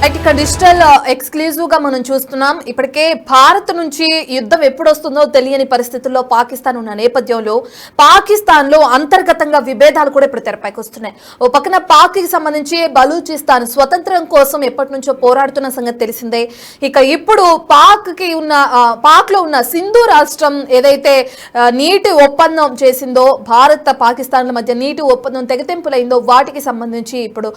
ఇక digital exclusive గా మనం చూస్తున్నాం. ఇప్పటికే భారత్ నుంచి యుద్ధం ఎప్పుడు వస్తుందో తెలియని పరిస్థితుల్లో పాకిస్తాన్ ఉన్న నేపథ్యంలో పాకిస్తాన్ లో అంతర్గతంగా విభేదాలు కూడా ఇప్పుడు తెరపైకి వస్తున్నాయి. ఓ పక్కన పాక్ కి సంబంధించి బలూచిస్తాన్ స్వతంత్రం కోసం ఎప్పటి నుంచో పోరాడుతున్న సంగతి తెలిసిందే. ఇక ఇప్పుడు పాక్ లో ఉన్న సింధు రాష్ట్రం ఏదైతే నీటి ఒప్పందం చేసిందో, భారత్ పాకిస్తాన్ల మధ్య నీటి ఒప్పందం తెగతింపులైందో వాటికి సంబంధించి ఇప్పుడు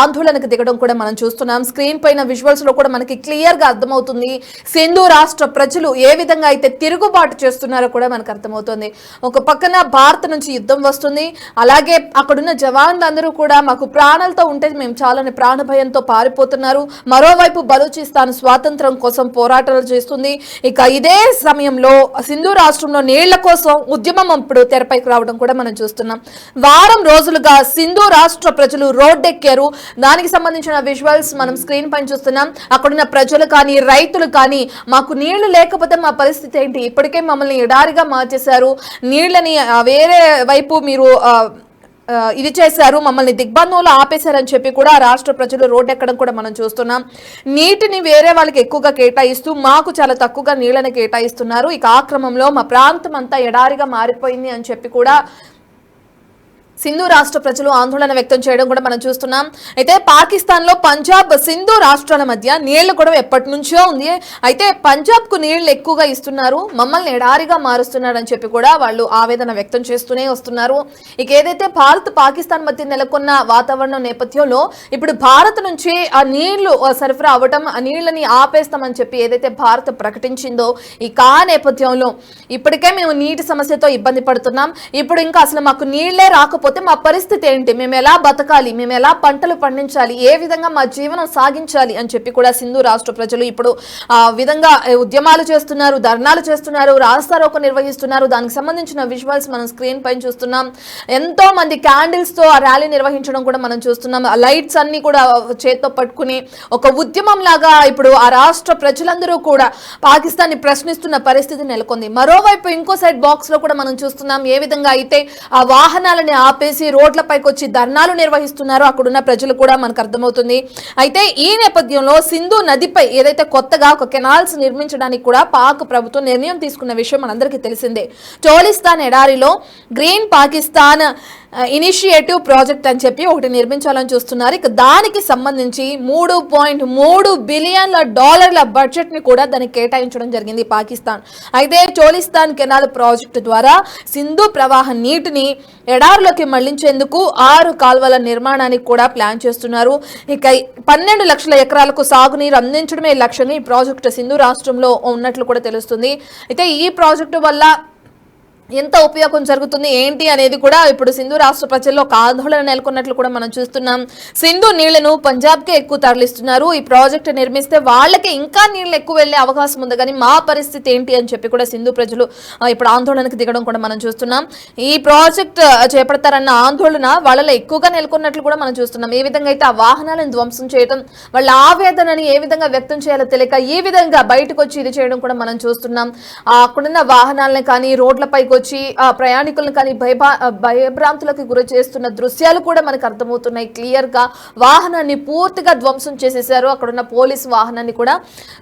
ఆందోళనకు దిగడం కూడా మనం చూస్తున్నాం. స్క్రీన్ పైన విజువల్స్ లో కూడా మనకి క్లియర్ గా అర్థమవుతుంది సింధు రాష్ట్ర ప్రజలు ఏ విధంగా అయితే తిరుగుబాటు చేస్తున్నారో కూడా మనకు అర్థమవుతుంది. ఒక పక్కన భారత్ నుంచి యుద్ధం వస్తుంది, అలాగే అక్కడున్న జవాన్లందరూ కూడా మాకు ప్రాణాలతో ఉంటే మేము చాలని ప్రాణ భయంతో పారిపోతున్నారు. మరోవైపు బలూచిస్తాన్ స్వాతంత్రం కోసం పోరాటాలు చేస్తుంది. ఇక ఇదే సమయంలో సింధు రాష్ట్రంలో నీళ్ల కోసం ఉద్యమం ఇప్పుడు తెరపైకి రావడం కూడా మనం చూస్తున్నాం. వారం రోజులుగా సింధు రాష్ట్ర ప్రజలు రోడ్డెక్కారు. దానికి సంబంధించిన విజువల్స్ మనం స్క్రీన్ పైన చూస్తున్నాం. అక్కడున్న ప్రజలు కానీ రైతులు కానీ మాకు నీళ్లు లేకపోతే మా పరిస్థితి ఏంటి, ఇప్పటికే మమ్మల్ని ఎడారిగా మార్చేశారు, నీళ్లని వేరే వైపు మీరు ఇది చేశారు, మమ్మల్ని దిగ్బంధంలో ఆపేశారని చెప్పి కూడా రాష్ట్ర ప్రజలు రోడ్డు ఎక్కడం కూడా మనం చూస్తున్నాం. నీటిని వేరే వాళ్ళకి ఎక్కువగా కేటాయిస్తూ మాకు చాలా తక్కువగా నీళ్ళని కేటాయిస్తున్నారు. ఇక ఆ క్రమంలో మా ప్రాంతం అంతా ఎడారిగా మారిపోయింది అని చెప్పి కూడా సింధు రాష్ట్ర ప్రజలు ఆందోళన వ్యక్తం చేయడం కూడా మనం చూస్తున్నాం. అయితే పాకిస్తాన్ లో పంజాబ్ సింధు రాష్ట్రాల మధ్య నీళ్లు కూడా ఎప్పటి నుంచో ఉంది. అయితే పంజాబ్ కు నీళ్లు ఎక్కువగా ఇస్తున్నారు, మమ్మల్ని ఎడారిగా మారుస్తున్నారని చెప్పి కూడా వాళ్ళు ఆవేదన వ్యక్తం చేస్తూనే వస్తున్నారు. ఇక ఏదైతే భారత్ పాకిస్తాన్ మధ్య నెలకొన్న వాతావరణం నేపథ్యంలో ఇప్పుడు భారత్ నుంచి ఆ నీళ్లు సరఫరా అవ్వటం, ఆ నీళ్లని ఆపేస్తామని చెప్పి ఏదైతే భారత్ ప్రకటించిందో ఇక ఆ నేపథ్యంలో ఇప్పటికే మేము నీటి సమస్యతో ఇబ్బంది పడుతున్నాం, ఇప్పుడు ఇంకా అసలు మాకు నీళ్లే రాకపోతే మా పరిస్థితి ఏంటి, మేము ఎలా బతకాలి, మేము ఎలా పంటలు పండించాలి, ఏ విధంగా మా జీవనం సాగించాలి అని చెప్పి కూడా సింధు రాష్ట్ర ప్రజలు ఇప్పుడు ఆ విధంగా ఉద్యమాలు చేస్తున్నారు, ధర్నాలు చేస్తున్నారు, రాస్తారోకో నిర్వహిస్తున్నారు. దానికి సంబంధించిన విజువల్స్ మనం స్క్రీన్ పైన చూస్తున్నాం. ఎంతో మంది క్యాండిల్స్ తో ఆ ర్యాలీ నిర్వహించడం కూడా మనం చూస్తున్నాం. లైట్స్ అన్ని కూడా చేత్తో పట్టుకుని ఒక ఉద్యమం లాగా ఇప్పుడు ఆ రాష్ట్ర ప్రజలందరూ కూడా పాకిస్తాన్ ని ప్రశ్నిస్తున్న పరిస్థితి నెలకొంది. మరోవైపు ఇంకో సైడ్ బాక్స్ లో కూడా మనం చూస్తున్నాం ఏ విధంగా అయితే ఆ వాహనాలని ఆపేసి రోడ్లపైకి వచ్చి ధర్నాలు నిర్వహిస్తున్నారు అక్కడున్న ప్రజలు కూడా మనకు అర్థమవుతుంది. అయితే ఈ నేపథ్యంలో సింధు నదిపై ఏదైతే కొత్తగా ఒక కెనాల్స్ నిర్మించడానికి కూడా పాక్ ప్రభుత్వం నిర్ణయం తీసుకున్న విషయం మనందరికీ తెలిసిందే. చోలిస్తాన్ ఎడారిలో గ్రీన్ పాకిస్తాన్ ఇనిషియేటివ్ ప్రాజెక్ట్ అని చెప్పి ఒకటి నిర్మించాలని చూస్తున్నారు. ఇక దానికి సంబంధించి $3.3 బిలియన్ల బడ్జెట్ ని కూడా దానికి కేటాయించడం జరిగింది పాకిస్తాన్. అయితే చోలిస్తాన్ కెనాల్ ప్రాజెక్టు ద్వారా సింధు ప్రవాహ నీటిని ఎడారిలోకి మళ్లించేందుకు 6 కాల్వల నిర్మాణానికి కూడా ప్లాన్ చేస్తున్నారు. ఇక 12 లక్షల ఎకరాలకు సాగునీరు అందించడమే లక్ష్యంగా ఈ ప్రాజెక్టు సింధు రాష్ట్రంలో ఉన్నట్లు కూడా తెలుస్తుంది. అయితే ఈ ప్రాజెక్టు వల్ల ఎంత ఉపయోగం జరుగుతుంది ఏంటి అనేది కూడా ఇప్పుడు సింధు రాష్ట్ర ప్రజల్లో ఒక ఆందోళన నెలకొన్నట్లు కూడా మనం చూస్తున్నాం. సింధు నీళ్లను పంజాబ్కే ఎక్కువ తరలిస్తున్నారు, ఈ ప్రాజెక్టు నిర్మిస్తే వాళ్ళకి ఇంకా నీళ్లు ఎక్కువ వెళ్లే అవకాశం ఉంది, కానీ మా పరిస్థితి ఏంటి అని చెప్పి కూడా సింధు ప్రజలు ఇప్పుడు ఆందోళనకు దిగడం కూడా మనం చూస్తున్నాం. ఈ ప్రాజెక్ట్ చేపడతారన్న ఆందోళన వాళ్ళలో ఎక్కువగా నెలకొన్నట్లు కూడా మనం చూస్తున్నాం. ఏ విధంగా అయితే ఆ వాహనాలను ధ్వంసం చేయడం, వాళ్ళ ఆవేదనని ఏ విధంగా వ్యక్తం చేయాలో తెలియక ఈ విధంగా బయటకు వచ్చి ఇది చేయడం కూడా మనం చూస్తున్నాం. అక్కడున్న వాహనాలను కానీ రోడ్లపైకి వచ్చి ఆ ప్రయాణికులను కానీ భయభ్రాంతులకు గురి చేస్తున్న దృశ్యాలు కూడా మనకు అర్థమవుతున్నాయి. క్లియర్ గా వాహనాన్ని పూర్తిగా ధ్వంసం చేసేసారు, అక్కడున్న పోలీసు వాహనాన్ని కూడా.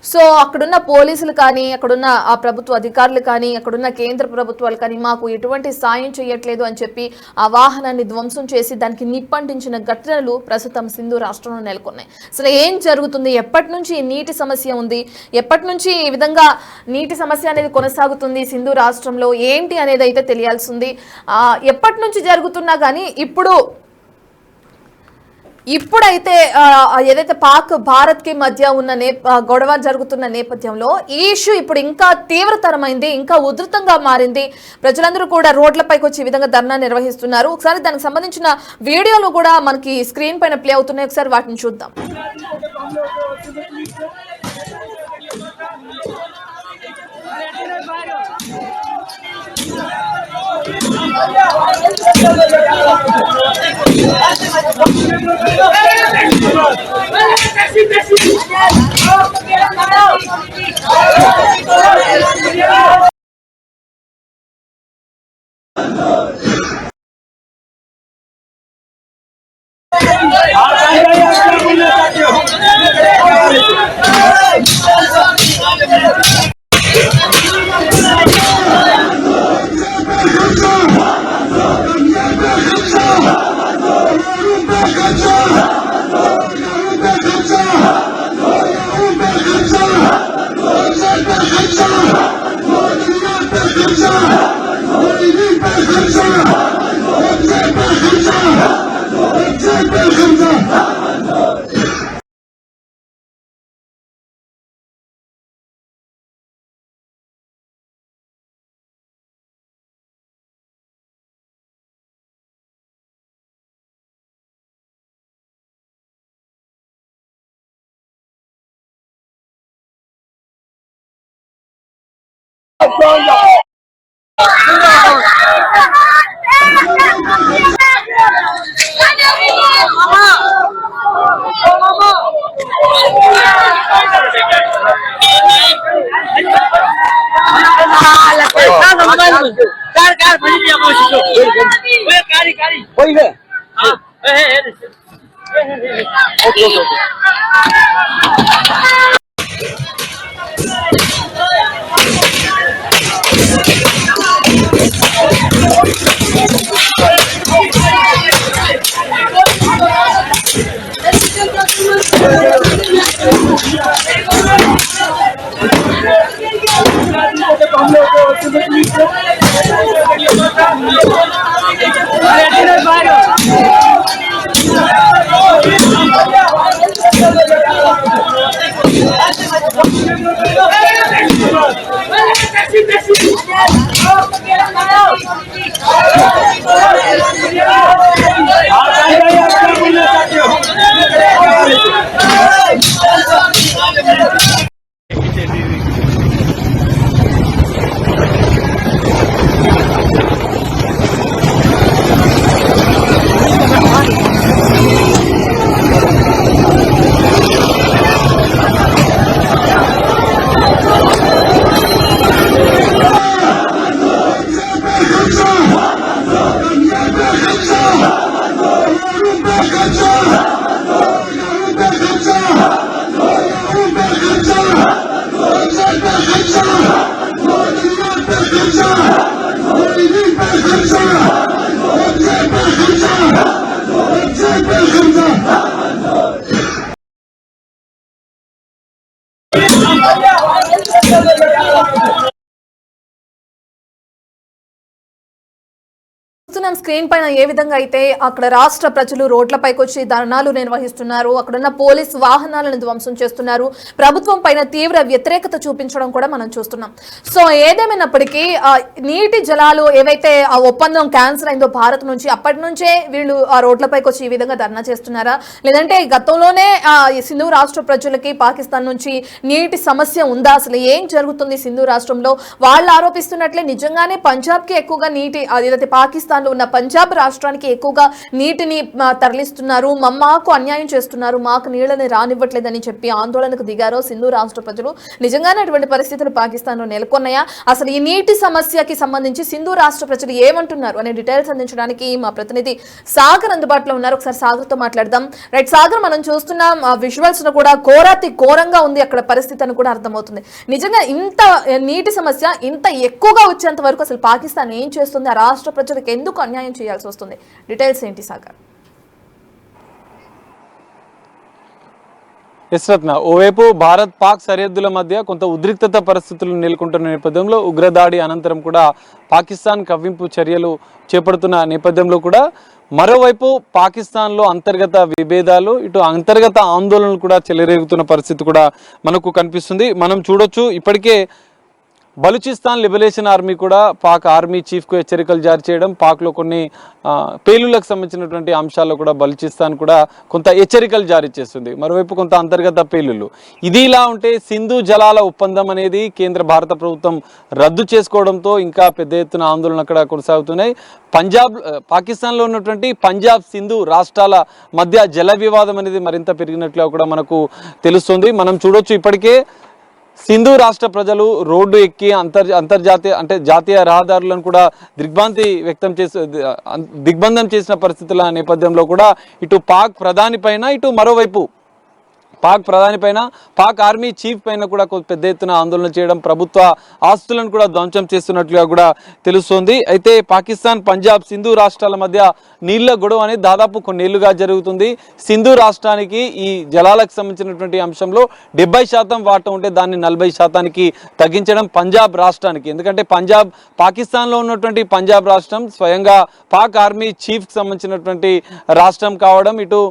సో అక్కడున్న పోలీసులు కానీ, అక్కడున్న ఆ ప్రభుత్వ అధికారులు కానీ, అక్కడున్న కేంద్ర ప్రభుత్వాలు కానీ మాకు ఎటువంటి సాయం చేయట్లేదు అని చెప్పి ఆ వాహనాన్ని ధ్వంసం చేసి దానికి నిప్పంటించిన ఘటనలు ప్రస్తుతం సింధు రాష్ట్రంలో నెలకొన్నాయి. అసలు ఏం జరుగుతుంది, ఎప్పటి నుంచి నీటి సమస్య ఉంది, ఎప్పటి నుంచి ఈ విధంగా నీటి సమస్య అనేది కొనసాగుతుంది సింధు రాష్ట్రంలో ఏంటి అనేది అయితే తెలియాల్సింది. ఎప్పటి నుంచి జరుగుతున్నా కానీ ఇప్పుడైతే ఏదైతే పాక్ భారత్ కి మధ్య ఉన్న గొడవ జరుగుతున్న నేపథ్యంలో ఈ ఇష్యూ ఇప్పుడు ఇంకా తీవ్రతరమైంది, ఇంకా ఉధృతంగా మారింది. ప్రజలందరూ కూడా రోడ్లపైకి వచ్చి ఈ విధంగా ధర్నా నిర్వహిస్తున్నారు. ఒకసారి దానికి సంబంధించిన వీడియోలు కూడా మనకి స్క్రీన్ పైన ప్లే అవుతున్నాయి, ఒకసారి వాటిని చూద్దాం. స్క్రీన్ పైన ఏ విధంగా అయితే అక్కడ రాష్ట్ర ప్రజలు రోడ్లపైకి వచ్చి ధర్నాలు నిర్వహిస్తున్నారు, అక్కడున్న పోలీస్ వాహనాలను ధ్వంసం చేస్తున్నారు, ప్రభుత్వం పైన తీవ్ర వ్యతిరేకత చూపించడం కూడా మనం చూస్తున్నాం. సో ఏదేమైనప్పటికీ నీటి జలాలు ఏవైతే ఆ ఒప్పందం క్యాన్సిల్ అయిందో భారత్ నుంచి, అప్పటి నుంచే వీళ్ళు ఆ రోడ్లపైకి వచ్చి ఈ విధంగా ధర్నా చేస్తున్నారా, లేదంటే గతంలోనే సింధు రాష్ట్ర ప్రజలకి పాకిస్తాన్ నుంచి నీటి సమస్య ఉందా, అసలు ఏం జరుగుతుంది సింధు రాష్ట్రంలో? వాళ్ళు ఆరోపిస్తున్నట్లే నిజంగానే పంజాబ్కి ఎక్కువగా నీటి, అదేదైతే పాకిస్తాన్ ఉన్న పంజాబ్ రాష్ట్రానికి ఎక్కువగా నీటిని తరలిస్తున్నారు, మాకు అన్యాయం చేస్తున్నారు, మాకు నీళ్ళని రానివ్వట్లేదని చెప్పి ఆందోళనకు దిగారో సింధు రాష్ట్ర ప్రజలు. నిజంగానే అటువంటి పరిస్థితులు పాకిస్తాన్ లో నెలకొన్నాయా, అసలు ఈ నీటి సమస్యకి సంబంధించి సింధు రాష్ట్ర ప్రజలు ఏమంటున్నారు అనే డీటెయిల్స్ అందించడానికి మా ప్రతినిధి సాగర్ అందుబాటులో ఉన్నారు. ఒకసారి సాగర్ తో మాట్లాడదాం. రైట్ సాగర్, మనం చూస్తున్నాం విజువల్స్ లో కూడా ఘోరంగా ఉంది అక్కడ పరిస్థితి అని కూడా అర్థమవుతుంది. నిజంగా ఇంత నీటి సమస్య ఇంత ఎక్కువగా వచ్చేంత వరకు అసలు పాకిస్తాన్ ఏం చేస్తుంది, ఆ రాష్ట్ర ప్రజలకు ఎందుకు అన్యాయం చేయాల్సి వస్తుంది? డీటెయిల్స్ ఏంటి సాగర్? యశ్రత్న, ఓవైపు భారత్ పాక్ సరిహద్దుల మధ్య కొంత ఉద్రిక్తత పరిస్థితులు నెలకొంటున్న నేపథ్యంలో ఉగ్రదాడి అనంతరం కూడా పాకిస్తాన్ కవ్వింపు చర్యలు చేపడుతున్న నేపథ్యంలో కూడా మరోవైపు పాకిస్తాన్లో అంతర్గత విభేదాలు, ఇటు అంతర్గత ఆందోళనలు కూడా చెలరేగుతున్న పరిస్థితి కూడా మనకు కనిపిస్తుంది. మనం చూడొచ్చు, ఇప్పటికే బలూచిస్తాన్ లిబరేషన్ ఆర్మీ కూడా పాక్ ఆర్మీ చీఫ్కు హెచ్చరికలు జారీ చేయడం, పాక్లో కొన్ని పేలుళ్లకు సంబంధించినటువంటి అంశాల్లో కూడా బలూచిస్తాన్ కూడా కొంత హెచ్చరికలు జారీ చేస్తుంది. మరోవైపు కొంత అంతర్గత పేలుళ్లు. ఇది ఇలా ఉంటే సింధు జలాల ఒప్పందం అనేది కేంద్ర భారత ప్రభుత్వం రద్దు చేసుకోవడంతో ఇంకా పెద్ద ఎత్తున ఆందోళన అక్కడ కొనసాగుతున్నాయి. పాకిస్తాన్లో ఉన్నటువంటి పంజాబ్ సింధు రాష్ట్రాల మధ్య జల వివాదం అనేది మరింత పెరిగినట్లుగా కూడా మనకు తెలుస్తుంది. మనం చూడొచ్చు, ఇప్పటికే సింధు రాష్ట్ర ప్రజలు రోడ్డు ఎక్కి జాతీయ రహదారులను కూడా దిగ్బంధం చేసిన పరిస్థితుల నేపథ్యంలో కూడా ఇటు పాక్ ప్రధాని పైన, ఇటు మరోవైపు పాక్ ఆర్మీ చీఫ్ పైన కూడా పెద్ద ఎత్తున ఆందోళన చేయడం, ప్రభుత్వ ఆస్తులను కూడా ధ్వంసం చేస్తున్నట్లుగా కూడా తెలుస్తోంది. అయితే పాకిస్తాన్ పంజాబ్ సింధు రాష్ట్రాల మధ్య నీళ్ల గొడవ అనేది దాదాపు కొన్నేళ్లుగా జరుగుతుంది. సింధు రాష్ట్రానికి ఈ జలాలకు సంబంధించినటువంటి అంశంలో 70% వాటా ఉంటే దాన్ని 40%కి తగ్గించడం పంజాబ్ రాష్ట్రానికి. ఎందుకంటే పాకిస్తాన్లో ఉన్నటువంటి పంజాబ్ రాష్ట్రం స్వయంగా పాక్ ఆర్మీ చీఫ్కి సంబంధించినటువంటి రాష్ట్రం కావడం, ఇటు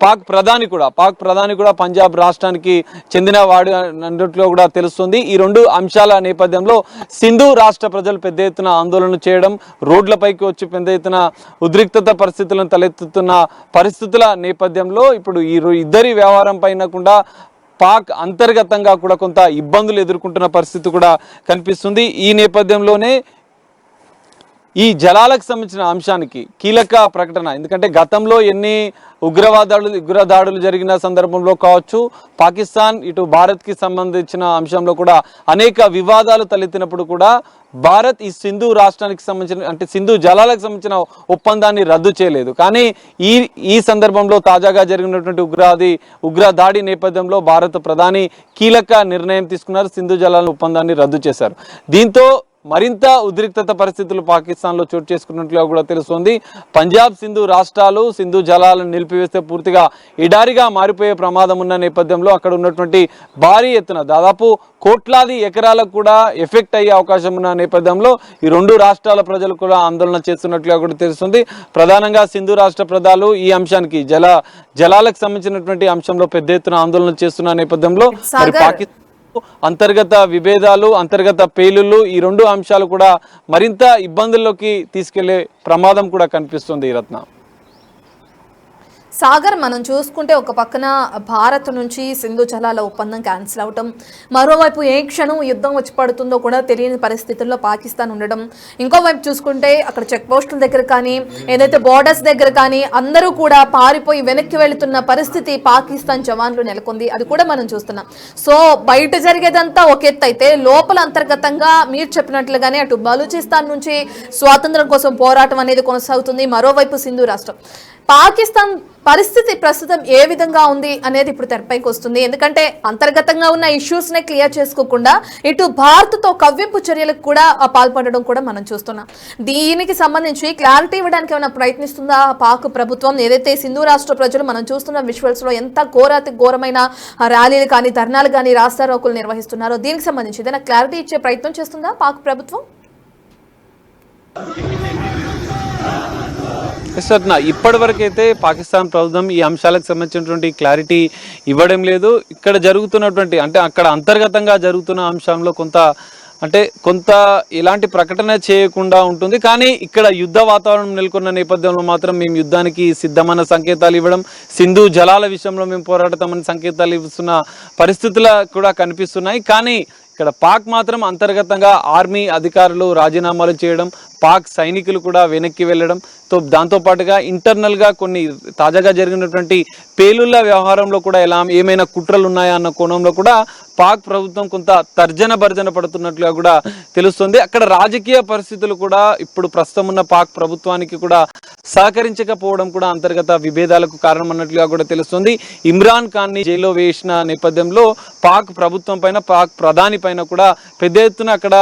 పాక్ ప్రధాని కూడా పంజాబ్ రాష్ట్రానికి చెందిన వాడు అన్నట్లు కూడా తెలుస్తుంది. ఈ రెండు అంశాల నేపథ్యంలో సింధు రాష్ట్ర ప్రజలు పెద్ద ఎత్తున ఆందోళన చేయడం, రోడ్లపైకి వచ్చి పెద్ద ఎత్తున ఉద్రిక్తత పరిస్థితులను తలెత్తుతున్న పరిస్థితుల నేపథ్యంలో ఇప్పుడు ఈ ఇద్దరి వ్యవహారం పైన కూడా పాక్ అంతర్గతంగా కూడా కొంత ఇబ్బందులు ఎదుర్కొంటున్న పరిస్థితి కూడా కనిపిస్తుంది. ఈ నేపథ్యంలోనే ఈ జలాలకు సంబంధించిన అంశానికి కీలక ప్రకటన. ఎందుకంటే గతంలో ఎన్ని ఉగ్రదాడులు జరిగిన సందర్భంలో కావచ్చు, పాకిస్తాన్ ఇటు భారత్కి సంబంధించిన అంశంలో కూడా అనేక వివాదాలు తలెత్తినప్పుడు కూడా భారత్ ఈ సింధు రాష్ట్రానికి సంబంధించిన అంటే సింధు జలాలకు సంబంధించిన ఒప్పందాన్ని రద్దు చేయలేదు. కానీ ఈ సందర్భంలో తాజాగా జరిగినటువంటి ఉగ్రదాడి నేపథ్యంలో భారత ప్రధాని కీలక నిర్ణయం తీసుకున్నారు. సింధు జలాల ఒప్పందాన్ని రద్దు చేశారు. దీంతో మరింత ఉద్రిక్తత పరిస్థితులు పాకిస్తాన్లో చోటు చేసుకున్నట్లుగా కూడా తెలుస్తోంది. పంజాబ్ సింధు రాష్ట్రాలు సింధు జలాలను నిలిపివేస్తే పూర్తిగా ఎడారిగా మారిపోయే ప్రమాదం ఉన్న నేపథ్యంలో అక్కడ ఉన్నటువంటి భారీ ఎత్తున దాదాపు కోట్లాది ఎకరాలకు కూడా ఎఫెక్ట్ అయ్యే అవకాశం ఉన్న నేపథ్యంలో ఈ రెండు రాష్ట్రాల ప్రజలు కూడా ఆందోళన చేస్తున్నట్లుగా కూడా తెలుస్తుంది. ప్రధానంగా సింధు రాష్ట్ర ప్రజలు ఈ అంశానికి జలాలకు సంబంధించినటువంటి అంశంలో పెద్ద ఎత్తున ఆందోళన చేస్తున్న నేపథ్యంలో పాకిస్తాన్ అంతర్గత విభేదాలు, అంతర్గత పేలుళ్ళు, ఈ రెండు అంశాలు కూడా మరింత ఇబ్బందుల్లోకి తీసుకెళ్లే ప్రమాదం కూడా కనిపిస్తుంది. రత్న సాగర్, మనం చూసుకుంటే ఒక పక్కన భారత్ నుంచి సింధు జలాల ఒప్పందం క్యాన్సిల్ అవటం, మరోవైపు ఏ క్షణం యుద్ధం వచ్చి పడుతుందో కూడా తెలియని పరిస్థితుల్లో పాకిస్తాన్ ఉండడం, ఇంకోవైపు చూసుకుంటే అక్కడ చెక్ పోస్టుల దగ్గర కానీ ఏదైతే బోర్డర్స్ దగ్గర కానీ అందరూ కూడా పారిపోయి వెనక్కి వెళుతున్న పరిస్థితి పాకిస్తాన్ జవాన్లు నెలకొంది. అది కూడా మనం చూస్తున్నాం. సో బయట జరిగేదంతా ఒక ఎత్తు అయితే లోపల అంతర్గతంగా మీరు చెప్పినట్లుగానే అటు బలూచిస్తాన్ నుంచి స్వాతంత్రం కోసం పోరాటం అనేది కొనసాగుతుంది. మరోవైపు సింధు రాష్ట్రం, పాకిస్తాన్ పరిస్థితి ప్రస్తుతం ఏ విధంగా ఉంది అనేది ఇప్పుడు తెరపైకి వస్తుంది. ఎందుకంటే అంతర్గతంగా ఉన్న ఇష్యూస్ నే క్లియర్ చేసుకోకుండా ఇటు భారత్తో కవ్వింపు చర్యలకు కూడా పాల్పడడం కూడా మనం చూస్తున్నాం. దీనికి సంబంధించి క్లారిటీ ఇవ్వడానికి ఏమైనా ప్రయత్నిస్తుందా పాక్ ప్రభుత్వం? ఏదైతే సింధు రాష్ట్ర ప్రజలు మనం చూస్తున్న విజువల్స్ లో ఎంత ఘోరమైన ర్యాలీలు కానీ ధర్నాలు కానీ రాస్తారోకులు నిర్వహిస్తున్నారో దీనికి సంబంధించి ఏదైనా క్లారిటీ ఇచ్చే ప్రయత్నం చేస్తుందా పాక్ ప్రభుత్వం? ఇప్పటి వరకు అయితే పాకిస్తాన్ ప్రభుత్వం ఈ అంశాలకు సంబంధించినటువంటి క్లారిటీ ఇవ్వడం లేదు. ఇక్కడ జరుగుతున్నటువంటి అంటే అక్కడ అంతర్గతంగా జరుగుతున్న అంశంలో కొంత ఎలాంటి ప్రకటన చేయకుండా ఉంటుంది. కానీ ఇక్కడ యుద్ధ వాతావరణం నెలకొన్న నేపథ్యంలో మాత్రం మేము యుద్ధానికి సిద్ధమైన సంకేతాలు ఇవ్వడం, సింధు జలాల విషయంలో మేము పోరాడతామని సంకేతాలు ఇస్తున్న పరిస్థితులు కూడా కనిపిస్తున్నాయి. కానీ ఇక్కడ పాక్ మాత్రం అంతర్గతంగా ఆర్మీ అధికారులు రాజీనామాలు చేయడం, పాక్ సైనికులు కూడా వెనక్కి వెళ్ళడం, దాంతోపాటుగా ఇంటర్నల్గా కొన్ని తాజాగా జరిగినటువంటి పేలుళ్ల వ్యవహారంలో కూడా ఏమైనా కుట్రలు ఉన్నాయా అన్న కోణంలో కూడా పాక్ ప్రభుత్వం కొంత తర్జన భర్జన పడుతున్నట్లుగా కూడా తెలుస్తుంది. అక్కడ రాజకీయ పరిస్థితులు కూడా ఇప్పుడు ప్రస్తుతం ఉన్న పాక్ ప్రభుత్వానికి కూడా సహకరించకపోవడం కూడా అంతర్గత విభేదాలకు కారణం అన్నట్లుగా కూడా తెలుస్తుంది. ఇమ్రాన్ ఖాన్ ని జైల్లో వేసిన నేపథ్యంలో పాక్ ప్రభుత్వం పైన, పాక్ ప్రధాని పైన కూడా పెద్ద ఎత్తున అక్కడ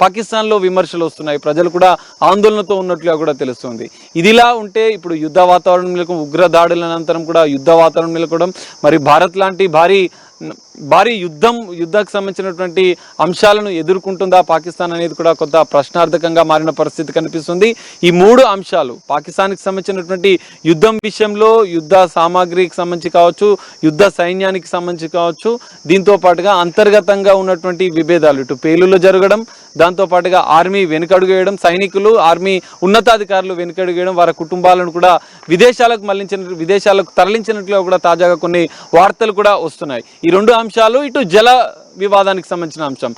పాకిస్తాన్లో విమర్శలు వస్తున్నాయి. ప్రజలు కూడా ఆందోళనతో ఉన్నట్లుగా కూడా తెలుస్తుంది. ఇదిలా ఉంటే ఇప్పుడు యుద్ధ వాతావరణం నెలకొన్న ఉగ్రదాడుల అనంతరం కూడా యుద్ధ వాతావరణం నెలకొనడం, మరి భారత్ లాంటి భారీ యుద్ధానికి సంబంధించినటువంటి అంశాలను ఎదుర్కొంటుందా పాకిస్తాన్ అనేది కూడా కొంత ప్రశ్నార్థకంగా మారిన పరిస్థితి కనిపిస్తుంది. ఈ మూడు అంశాలు పాకిస్తాన్కి సంబంధించినటువంటి యుద్ధం విషయంలో, యుద్ధ సామాగ్రికి సంబంధించి కావచ్చు, యుద్ధ సైన్యానికి సంబంధించి కావచ్చు, దీంతో పాటుగా అంతర్గతంగా ఉన్నటువంటి విభేదాలు, ఇటు పేలుళ్ళు జరగడం, దాంతోపాటుగా ఆర్మీ వెనుకడుగు వేయడం, సైనికులు ఆర్మీ ఉన్నతాధికారులు వెనుకడుగు వేయడం, వారి కుటుంబాలను కూడా విదేశాలకు తరలించినట్లుగా కూడా తాజాగా కొన్ని వార్తలు కూడా వస్తున్నాయి. ఈ రెండు అంశాలు, ఇటు జల వివాదానికి సంబంధించిన అంశం,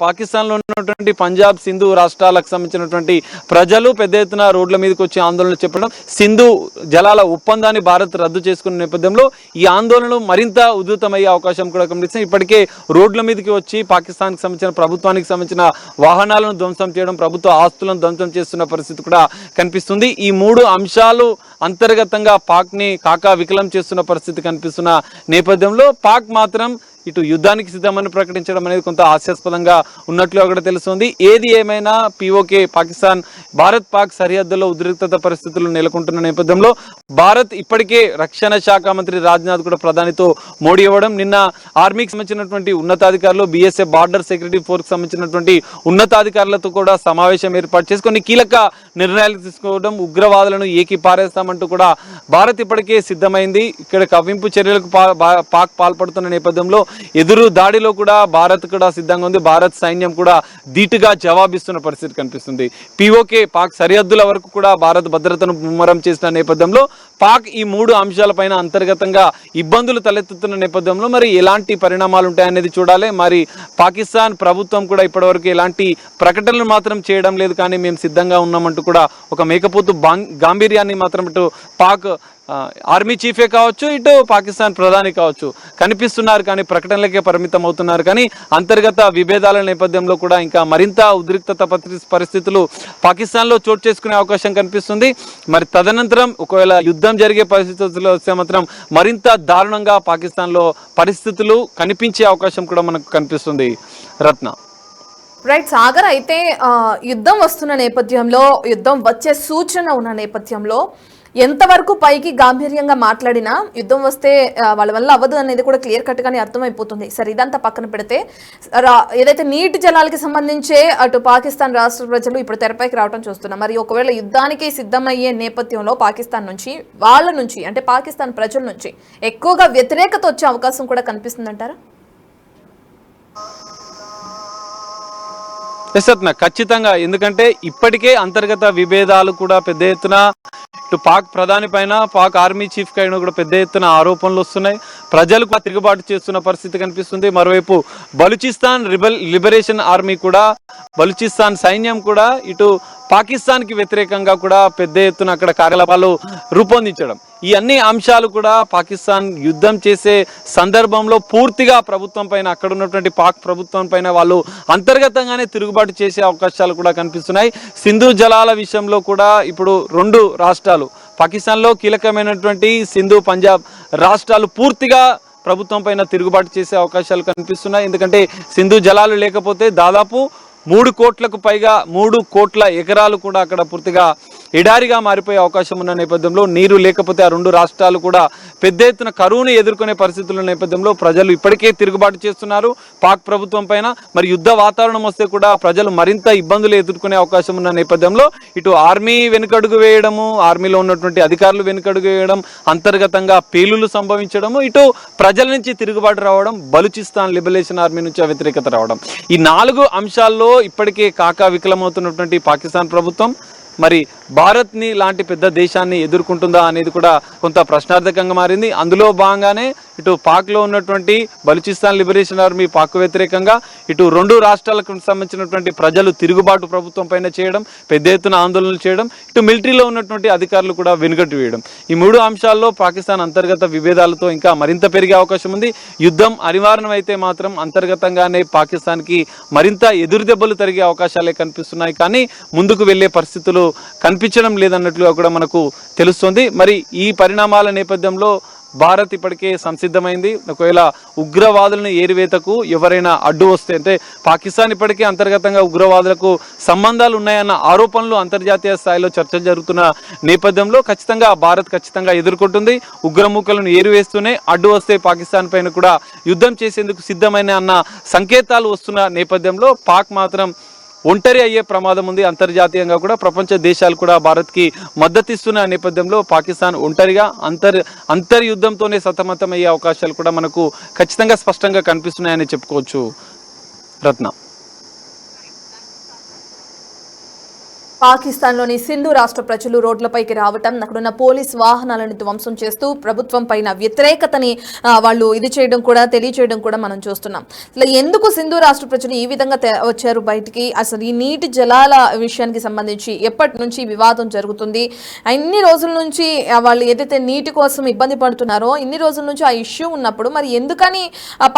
పాకిస్తాన్లో ఉన్నటువంటి పంజాబ్ సింధు రాష్ట్రాలకు సంబంధించినటువంటి ప్రజలు పెద్ద ఎత్తున రోడ్ల మీదకి వచ్చి ఆందోళన చెప్పడం, సింధు జలాల ఒప్పందాన్ని భారత్ రద్దు చేసుకున్న నేపథ్యంలో ఈ ఆందోళనలు మరింత ఉధృతమయ్యే అవకాశం కూడా కనిపిస్తుంది. ఇప్పటికే రోడ్ల మీదకి వచ్చి పాకిస్తాన్కి సంబంధించిన ప్రభుత్వానికి సంబంధించిన వాహనాలను ధ్వంసం చేయడం, ప్రభుత్వ ఆస్తులను ధ్వంసం చేస్తున్న పరిస్థితి కూడా కనిపిస్తుంది. ఈ మూడు అంశాలు అంతర్గతంగా పాక్ని వికలం చేస్తున్న పరిస్థితి కనిపిస్తున్న నేపథ్యంలో పాక్ మాత్రం ఇటు యుద్ధానికి సిద్ధమని ప్రకటించడం అనేది కొంత హాస్యాస్పదంగా ఉన్నట్లు కూడా తెలుస్తుంది. ఏది ఏమైనా పీఓకే భారత్ పాక్ సరిహద్దుల్లో ఉద్రిక్తత పరిస్థితులు నెలకొంటున్న నేపథ్యంలో భారత్ ఇప్పటికే రక్షణ శాఖ మంత్రి రాజ్నాథ్ కూడా ప్రధానితో మోడీ ఇవ్వడం, నిన్న ఆర్మీకి సంబంధించినటువంటి ఉన్నతాధికారులు, BSF బార్డర్ సెక్యూరిటీ ఫోర్స్ సంబంధించినటువంటి ఉన్నతాధికారులతో కూడా సమావేశం ఏర్పాటు చేసి కొన్ని కీలక నిర్ణయాలు తీసుకోవడం, ఉగ్రవాదులను ఏకి పారేస్తామంటూ కూడా భారత్ ఇప్పటికే సిద్ధమైంది. ఇక్కడ కవ్వింపు చర్యలకు పాక్ పాల్పడుతున్న నేపథ్యంలో ఎదురు దాడిలో కూడా భారత్ కూడా సిద్ధంగా ఉంది. భారత్ సైన్యం కూడా ధీటుగా జవాబిస్తున్న పరిస్థితి కనిపిస్తుంది. పిఓకే పాక్ సరిహద్దుల వరకు కూడా భారత్ భద్రతను ముమ్మరం చేసిన నేపథ్యంలో పాక్ ఈ 3 అంశాలపైన అంతర్గతంగా ఇబ్బందులు తలెత్తుతున్న నేపథ్యంలో మరి ఎలాంటి పరిణామాలు ఉంటాయనేది చూడాలి. మరి పాకిస్తాన్ ప్రభుత్వం కూడా ఇప్పటివరకు ఎలాంటి ప్రకటనలు మాత్రం చేయడం లేదు, కానీ మేము సిద్ధంగా ఉన్నామంటూ కూడా ఒక మేకపోతు గాంభీర్యాన్ని మాత్రం ఇటు పాక్ ఆర్మీ చీఫే కావచ్చు, ఇటు పాకిస్తాన్ ప్రధాని కావచ్చు కనిపిస్తున్నారు, కానీ ప్రకటనలకే పరిమితం అవుతున్నారు. కానీ అంతర్గత విభేదాల నేపథ్యంలో కూడా ఇంకా మరింత ఉద్రిక్తత పరిస్థితులు పాకిస్తాన్లో చోటు చేసుకునే అవకాశం కనిపిస్తుంది. మరి తదనంతరం ఒకవేళ యుద్ధం జరిగే పరిస్థితుల్లో వస్తే మాత్రం మరింత దారుణంగా పాకిస్తాన్లో పరిస్థితులు కనిపించే అవకాశం కూడా మనకు కనిపిస్తుంది. రత్న రైట్ సాగర్, అయితే యుద్ధం వస్తున్న నేపథ్యంలో, యుద్ధం వచ్చే సూచన ఉన్న నేపథ్యంలో ఎంతవరకు పైకి గాంభీర్యంగా మాట్లాడినా యుద్ధం వస్తే వాళ్ళ వల్ల అవ్వదు అనేది కూడా క్లియర్ కట్ గానే అర్థమైపోతుంది. సరే, ఇదంతా పక్కన పెడితే ఏదైతే నీటి జలాలకి సంబంధించే అటు పాకిస్తాన్ రాష్ట్ర ప్రజలు ఇప్పుడు తెరపైకి రావడం చూస్తున్నాం. మరి ఒకవేళ యుద్ధానికి సిద్ధమయ్యే నేపథ్యంలో పాకిస్తాన్ నుంచి, వాళ్ళ నుంచి అంటే పాకిస్తాన్ ప్రజల నుంచి ఎక్కువగా వ్యతిరేకత వచ్చే అవకాశం కూడా కనిపిస్తుందంటారా? ఖచ్చితంగా. ఎందుకంటే ఇప్పటికే అంతర్గత విభేదాలు కూడా పెద్ద ఎత్తున ఇటు పాక్ ప్రధాని పైన, పాక్ ఆర్మీ చీఫ్ పైన కూడా పెద్ద ఎత్తున ఆరోపణలు వస్తున్నాయి. ప్రజలకు తిరుగుబాటు చేస్తున్న పరిస్థితి కనిపిస్తుంది. మరోవైపు బలూచిస్తాన్ లిబరేషన్ ఆర్మీ కూడా, బలూచిస్తాన్ సైన్యం కూడా ఇటు పాకిస్తాన్కి వ్యతిరేకంగా కూడా పెద్ద ఎత్తున అక్కడ కార్యకలాపాలు రూపొందించడం, ఈ అన్ని అంశాలు కూడా పాకిస్తాన్ యుద్ధం చేసే సందర్భంలో పూర్తిగా ప్రభుత్వం పైన, అక్కడ ఉన్నటువంటి పాక్ ప్రభుత్వం పైన వాళ్ళు అంతర్గతంగానే తిరుగుబాటు చేసే అవకాశాలు కూడా కనిపిస్తున్నాయి. సింధు జలాల విషయంలో కూడా ఇప్పుడు 2 రాష్ట్రాలు పాకిస్తాన్లో కీలకమైనటువంటి సింధు, పంజాబ్ రాష్ట్రాలు పూర్తిగా ప్రభుత్వం పైన తిరుగుబాటు చేసే అవకాశాలు కనిపిస్తున్నాయి. ఎందుకంటే సింధు జలాలు లేకపోతే దాదాపు 3 కోట్లకు పైగా 3 కోట్ల ఎకరాలు కూడా అక్కడ పూర్తిగా ఎడారిగా మారిపోయే అవకాశం ఉన్న నేపథ్యంలో, నీరు లేకపోతే ఆ 2 రాష్ట్రాలు కూడా పెద్ద ఎత్తున కరువుని ఎదుర్కొనే పరిస్థితుల నేపథ్యంలో ప్రజలు ఇప్పటికే తిరుగుబాటు చేస్తున్నారు పాక్ ప్రభుత్వం పైన. మరి యుద్ధ వాతావరణం వస్తే కూడా ప్రజలు మరింత ఇబ్బందులు ఎదుర్కొనే అవకాశం ఉన్న నేపథ్యంలో ఇటు ఆర్మీ వెనుకడుగు వేయడము, ఆర్మీలో ఉన్నటువంటి అధికారులు వెనుకడుగు వేయడం, అంతర్గతంగా పేలులు సంభవించడము, ఇటు ప్రజల నుంచి తిరుగుబాటు రావడం, బలూచిస్తాన్ లిబరేషన్ ఆర్మీ నుంచి వ్యతిరేకత రావడం, ఈ 4 అంశాల్లో ఇప్పటికే కాకా వికలమవుతున్నటువంటి పాకిస్తాన్ ప్రభుత్వం మరి భారత్ని లాంటి పెద్ద దేశాన్ని ఎదుర్కొంటుందా అనేది కూడా కొంత ప్రశ్నార్థకంగా మారింది. అందులో భాగంగానే ఇటు పాక్లో ఉన్నటువంటి బలూచిస్తాన్ లిబరేషన్ ఆర్మీ పాక్ వ్యతిరేకంగా, ఇటు 2 రాష్ట్రాలకు సంబంధించినటువంటి ప్రజలు తిరుగుబాటు ప్రభుత్వం పైన చేయడం, పెద్ద ఎత్తున ఆందోళనలు చేయడం, ఇటు మిలిటరీలో ఉన్నటువంటి అధికారులు కూడా వెనుకట్టు వేయడం, ఈ 3 అంశాల్లో పాకిస్తాన్ అంతర్గత విభేదాలతో ఇంకా మరింత పెరిగే అవకాశం ఉంది. యుద్ధం అనివార్యమైతే మాత్రం అంతర్గతంగానే పాకిస్తాన్కి మరింత ఎదురు దెబ్బలు తరిగే అవకాశాలే కనిపిస్తున్నాయి, కానీ ముందుకు వెళ్లే పరిస్థితులు కనిపించడం లేదన్నట్లుగా కూడా మనకు తెలుస్తుంది. మరి ఈ పరిణామాల నేపథ్యంలో భారత్ ఇప్పటికే సంసిద్ధమైంది. ఒకవేళ ఉగ్రవాదులను ఏరివేతకు ఎవరైనా అడ్డు వస్తే, అంటే పాకిస్తాన్ ఇప్పటికే అంతర్గతంగా ఉగ్రవాదులకు సంబంధాలు ఉన్నాయన్న ఆరోపణలు అంతర్జాతీయ స్థాయిలో చర్చ జరుగుతున్న నేపథ్యంలో ఖచ్చితంగా భారత్ ఎదుర్కొంటుంది. ఉగ్రమూకలను ఏరివేస్తూనే అడ్డు వస్తే పాకిస్తాన్ పైన కూడా యుద్ధం చేసేందుకు సిద్ధమైన అన్న సంకేతాలు వస్తున్న నేపథ్యంలో పాక్ మాత్రం ఒంటరి అయ్యే ప్రమాదం ఉంది. అంతర్జాతీయంగా కూడా ప్రపంచ దేశాలు కూడా భారత్కి మద్దతిస్తున్న నేపథ్యంలో పాకిస్తాన్ ఒంటరిగా అంతర్యుద్ధంతోనే సతమతమయ్యే అవకాశాలు కూడా మనకు ఖచ్చితంగా స్పష్టంగా కనిపిస్తున్నాయని చెప్పుకోవచ్చు. రత్న, పాకిస్తాన్లోని సింధు రాష్ట్ర ప్రజలు రోడ్లపైకి రావటం, అక్కడున్న పోలీస్ వాహనాలను ధ్వంసం చేస్తూ ప్రభుత్వం పైన వ్యతిరేకతని వాళ్ళు తెలియచేయడం కూడా మనం చూస్తున్నాం. అసలు ఎందుకు సింధు రాష్ట్ర ప్రజలు ఈ విధంగా వచ్చారు బయటికి? అసలు ఈ నీటి జలాల విషయానికి సంబంధించి ఎప్పటి నుంచి వివాదం జరుగుతుంది? ఇన్ని రోజుల నుంచి వాళ్ళు ఏదైతే నీటి కోసం ఇబ్బంది పడుతున్నారో ఇన్ని రోజుల నుంచి ఆ ఇష్యూ ఉన్నప్పుడు మరి ఎందుకని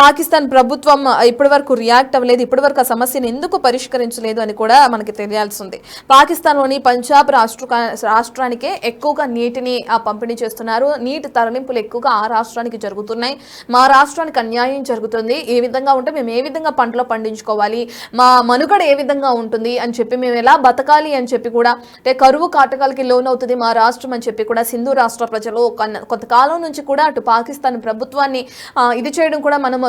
పాకిస్తాన్ ప్రభుత్వం ఇప్పటి వరకు రియాక్ట్ అవ్వలేదు, ఇప్పటి వరకు ఆ సమస్యను ఎందుకు పరిష్కరించలేదు అని కూడా మనకి తెలియాల్సింది. పాకిస్తాన్లోని పంజాబ్ రాష్ట్రానికే ఎక్కువగా నీటిని పంపిణీ చేస్తున్నారు. నీటి తరలింపులు ఎక్కువగా ఆ రాష్ట్రానికి జరుగుతున్నాయి. మా రాష్ట్రానికి అన్యాయం జరుగుతుంది, ఏ విధంగా ఉంటే మేము ఏ విధంగా పంటలు పండించుకోవాలి, మా మనుగడ ఏ విధంగా ఉంటుంది అని చెప్పి, మేము ఎలా బతకాలి అని చెప్పి కూడా, అంటే కరువు కాటకాలకి లోనవుతుంది మా రాష్ట్రం అని చెప్పి కూడా సింధు రాష్ట్ర ప్రజలు కొంతకాలం నుంచి కూడా అటు పాకిస్తాన్ ప్రభుత్వాన్ని ఇది చేయడం కూడా మనం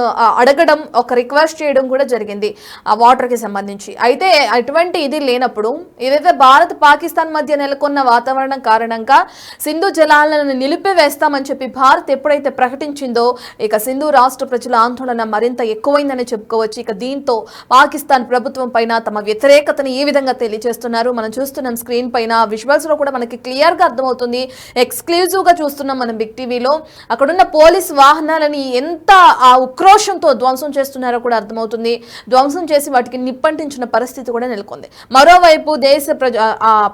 అడగడం, ఒక రిక్వెస్ట్ చేయడం కూడా జరిగింది ఆ వాటర్కి సంబంధించి. అయితే అటువంటి ఇది లేనప్పుడు ఏదైతే ఇటీవల భారత్ పాకిస్తాన్ మధ్య నెలకొన్న వాతావరణం కారణంగా సింధు జలాలను నిలిపివేస్తామని చెప్పి భారత్ ఎప్పుడైతే ప్రకటించిందో ఇక సింధు రాష్ట్ర ప్రజల ఆందోళన మరింత ఎక్కువైందని చెప్పుకోవచ్చు. ఇక దీంతో పాకిస్తాన్ ప్రభుత్వం పైన తమ వ్యతిరేకతను ఈ విధంగా తెలియజేస్తున్నారు. మనం చూస్తున్నాం స్క్రీన్ పైన విజువల్స్ లో కూడా మనకి క్లియర్ గా అర్థమవుతుంది. ఎక్స్క్లూజివ్ గా చూస్తున్నాం మనం బిగ్ టీవీలో. అక్కడున్న పోలీస్ వాహనాలని ఎంత ఆ ఉక్రోషంతో ధ్వంసం చేస్తున్నారో కూడా అర్థమవుతుంది. ధ్వంసం చేసి వాటికి నిప్పంటించిన పరిస్థితి కూడా నెలకొంది. మరోవైపు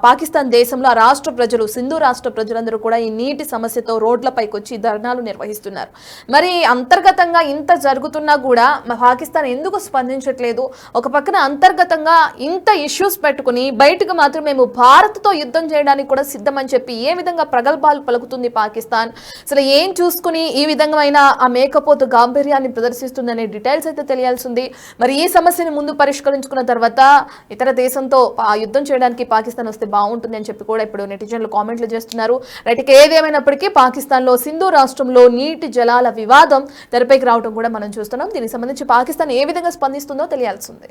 పాకిస్తాన్ దేశంలో ఆ రాష్ట్ర ప్రజలు, సింధు రాష్ట్ర ప్రజలందరూ కూడా ఈ నీటి సమస్యతో రోడ్లపైకి వచ్చి ధర్నాలు నిర్వహిస్తున్నారు. మరి అంతర్గతంగా ఇంత జరుగుతున్నా కూడా పాకిస్తాన్ ఎందుకు స్పందించట్లేదు? ఒక పక్కన అంతర్గతంగా ఇంత ఇష్యూస్ పెట్టుకుని బయటకు మాత్రం మేము భారత్తో యుద్ధం చేయడానికి కూడా సిద్ధమని చెప్పి ఏ విధంగా ప్రగల్భాలు పలుకుతుంది పాకిస్తాన్? అసలు ఏం చూసుకుని ఈ విధమైన ఆ మేకపోతు గాంభీర్యాన్ని ప్రదర్శిస్తుందనే డీటెయిల్స్ అయితే తెలియాల్సింది. మరి ఈ సమస్యను ముందు పరిష్కరించుకున్న తర్వాత ఇతర దేశంతో యుద్ధం చేయడానికి పాకిస్తాన్ వస్తే బాగుంటుంది అని చెప్పి కూడా ఇప్పుడు నెటిజన్లు కామెంట్లు చేస్తున్నారు. రైట్, ఏదేమైనప్పటికీ పాకిస్తాన్లో సింధు రాష్ట్రంలో నీటి జలాల వివాదం తెరపైకి రావడం కూడా మనం చూస్తున్నాం. దీనికి సంబంధించి పాకిస్తాన్ ఏ విధంగా స్పందిస్తుందో తెలియాల్సిందే.